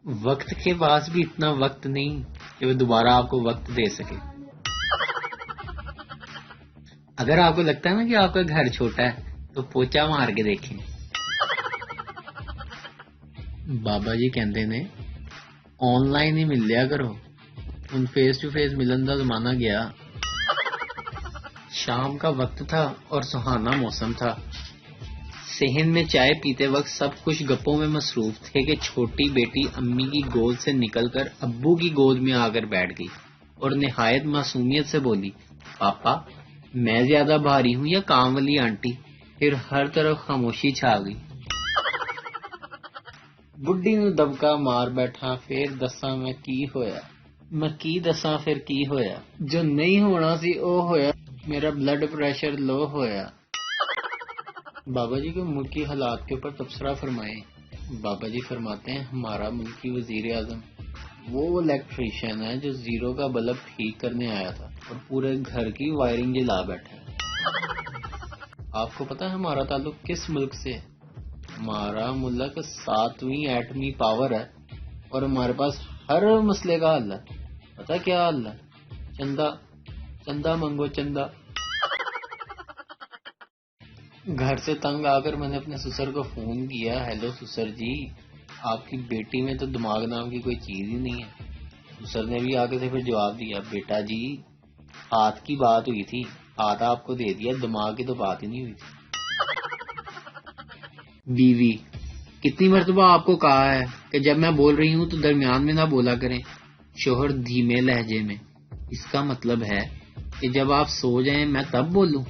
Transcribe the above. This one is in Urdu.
وقت کے پاس بھی اتنا وقت نہیں کہ وہ دوبارہ آپ کو وقت دے سکے. اگر آپ کو لگتا ہے نا کہ آپ کا گھر چھوٹا ہے تو پوچا مار کے دیکھیں. بابا جی کہندے نے آن لائن ہی مل لیا کرو، ان فیس ٹو فیس ملن کا زمانہ گیا. شام کا وقت تھا اور سہانا موسم تھا. صحن میں چائے پیتے وقت سب کچھ گپوں میں مصروف تھے کہ چھوٹی بیٹی امی کی گود سے نکل کر ابو کی گود میں آ کر بیٹھ گئی اور نہایت معصومیت سے بولی، پاپا میں زیادہ بھاری ہوں یا کام والی آنٹی؟ پھر ہر طرف خاموشی چھا گئی. بڈھی نو دبکا مار بیٹھا، پھر دساں میں کی ہویا، میں کی دساں پھر کی ہویا، جو نہیں ہونا سی او ہویا، میرا بلڈ پریشر لو ہویا. بابا جی کو ملکی حالات کے اوپر تبصرہ فرمائیں. بابا جی فرماتے ہیں ہمارا ملکی وزیر اعظم وہ الیکٹریشین ہے جو زیرو کا بلب ٹھیک کرنے آیا تھا اور پورے گھر کی وائرنگ جلا بیٹھا ہے. آپ کو پتا ہے ہمارا تعلق کس ملک سے ہے؟ ہمارا ملک 7ویں ایٹمی پاور ہے اور ہمارے پاس ہر مسئلے کا حل ہے. پتا کیا حل ہے؟ چندہ، چندہ منگو چندہ. گھر سے تنگ آ کر میں نے اپنے سسر کو فون کیا، ہیلو سسر جی، آپ کی بیٹی میں تو دماغ نام کی کوئی چیز ہی نہیں ہے. سسر نے بھی آگے سے پھر جواب دیا، بیٹا جی ہاتھ کی بات ہوئی تھی، ہاتھ آپ کو دے دیا، دماغ کی تو بات ہی نہیں ہوئی تھی. بیوی، کتنی مرتبہ آپ کو کہا ہے کہ جب میں بول رہی ہوں تو درمیان میں نہ بولا کریں. شوہر دھیمے لہجے میں، اس کا مطلب ہے کہ جب آپ سو جائیں میں تب بولوں.